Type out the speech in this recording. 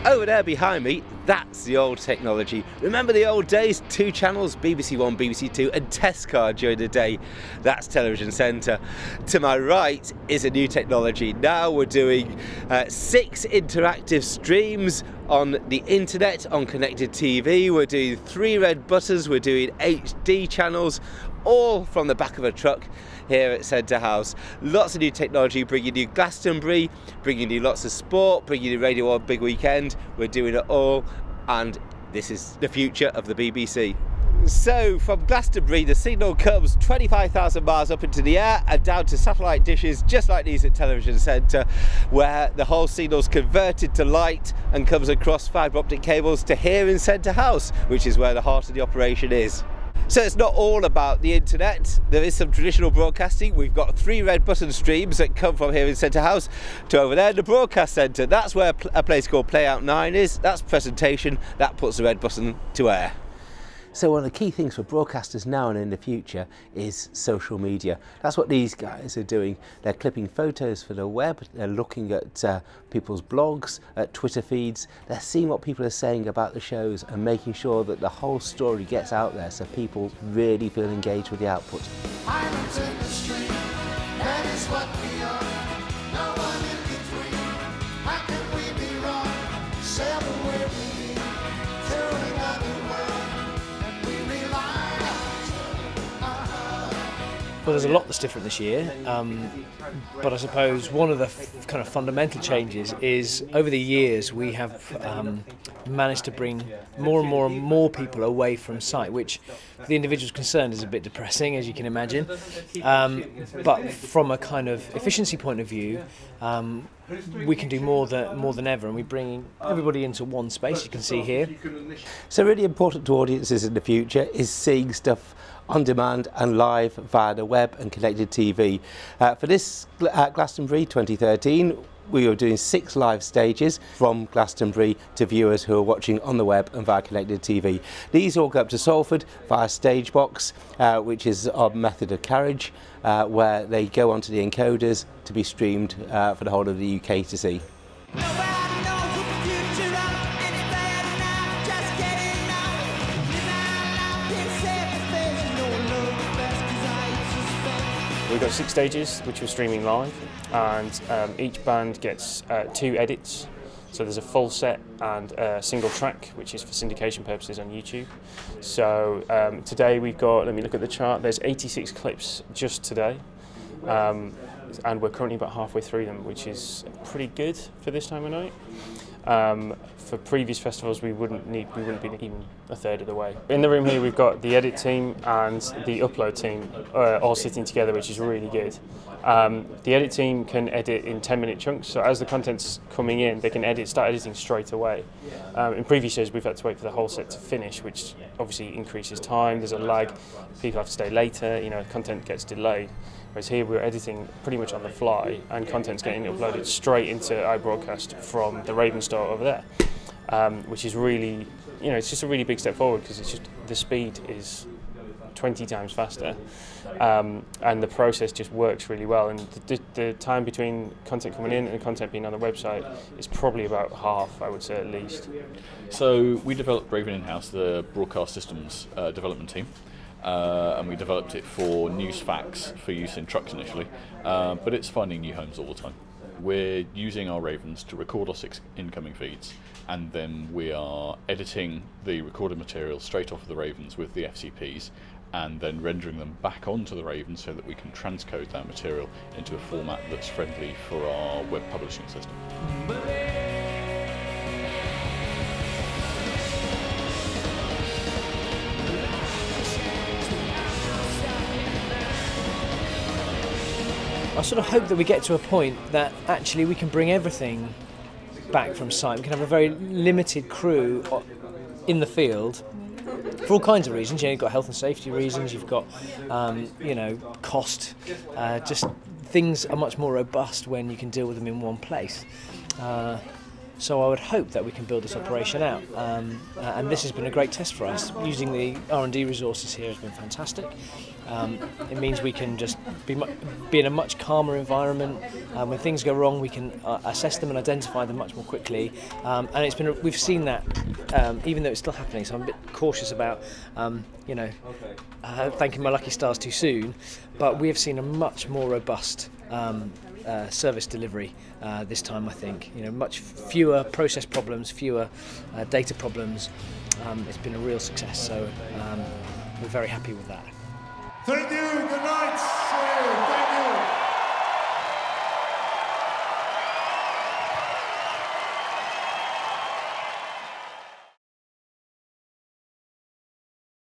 Over there behind me, that's the old technology. Remember the old days? 2 channels, BBC One, BBC Two, and test card during the day. That's Television Centre. To my right is a new technology. Now we're doing 6 interactive streams on the internet, on connected TV. We're doing 3 red buttons, we're doing HD channels, all from the back of a truck here at Centre House. Lots of new technology, bringing you Glastonbury, bringing you lots of sport, bringing you Radio 1 Big Weekend. We're doing it all, and this is the future of the BBC. So from Glastonbury, the signal comes 25,000 miles up into the air and down to satellite dishes just like these at Television Centre, where the whole signal's converted to light and comes across fibre optic cables to here in Centre House, which is where the heart of the operation is. So it's not all about the internet. There is some traditional broadcasting. We've got 3 red button streams that come from here in Centre House to over there in the broadcast centre. That's where a place called Playout 9 is. That's presentation. That puts the red button to air. So one of the key things for broadcasters now and in the future is social media. That's what these guys are doing. They're clipping photos for the web, they're looking at people's blogs, at Twitter feeds, they're seeing what people are saying about the shows and making sure that the whole story gets out there so people really feel engaged with the output. Pirates in the street, that is what we are. No one in between. How can we be wrong? Sail the way we need to another world, and we rely on each other. Well, there's a lot that's different this year, but I suppose one of the kind of fundamental changes is over the years we have managed to bring more and more people away from site, which for the individuals concerned is a bit depressing, as you can imagine. But from a kind of efficiency point of view, we can do more than ever, and we bring everybody into one space, you can see here. So really important to audiences in the future is seeing stuff on demand and live via the web and connected TV. For this Glastonbury 2013, we were doing 6 live stages from Glastonbury to viewers who are watching on the web and via connected TV. These all go up to Salford via Stagebox, which is our method of carriage, where they go onto the encoders to be streamed for the whole of the UK to see. We've got 6 stages which we're streaming live, and each band gets 2 edits. So there's a full set and a single track, which is for syndication purposes on YouTube. So today we've got, let me look at the chart, there's 86 clips just today. And we're currently about halfway through them, which is pretty good for this time of night. For previous festivals, we wouldn't be even a third of the way. In the room here, we've got the edit team and the upload team all sitting together, which is really good. The edit team can edit in 10-minute chunks, so as the content's coming in, they can start editing straight away. In previous years, we've had to wait for the whole set to finish, which obviously increases time. There's a lag. People have to stay later. You know, content gets delayed. Whereas here we're editing pretty much on the fly, and content's getting uploaded straight into iBroadcast from the Raven store over there, which is really, you know, it's just a really big step forward, because it's just the speed is 20 times faster, and the process just works really well. And the time between content coming in and content being on the website is probably about half, I would say, at least. So we developed Raven in-house, the broadcast systems development team. And we developed it for Newsfax for use in trucks initially, but it's finding new homes all the time. We're using our Ravens to record our 6 incoming feeds, and then we are editing the recorded material straight off of the Ravens with the FCPs, and then rendering them back onto the Ravens so that we can transcode that material into a format that's friendly for our web publishing system. I sort of hope that we get to a point that actually we can bring everything back from site. We can have a very limited crew in the field for all kinds of reasons. You know, you've got health and safety reasons, you've got you know, cost. Just things are much more robust when you can deal with them in one place. So I would hope that we can build this operation out, and this has been a great test for us. Using the R&D resources here has been fantastic. It means we can just be in a much calmer environment. When things go wrong, we can assess them and identify them much more quickly. And we've seen that, even though it's still happening. So I'm a bit cautious about, thanking my lucky stars too soon. But we have seen a much more robust service delivery this time. I think much fewer process problems, fewer data problems. It's been a real success. So we're very happy with that. Thank you. Good night.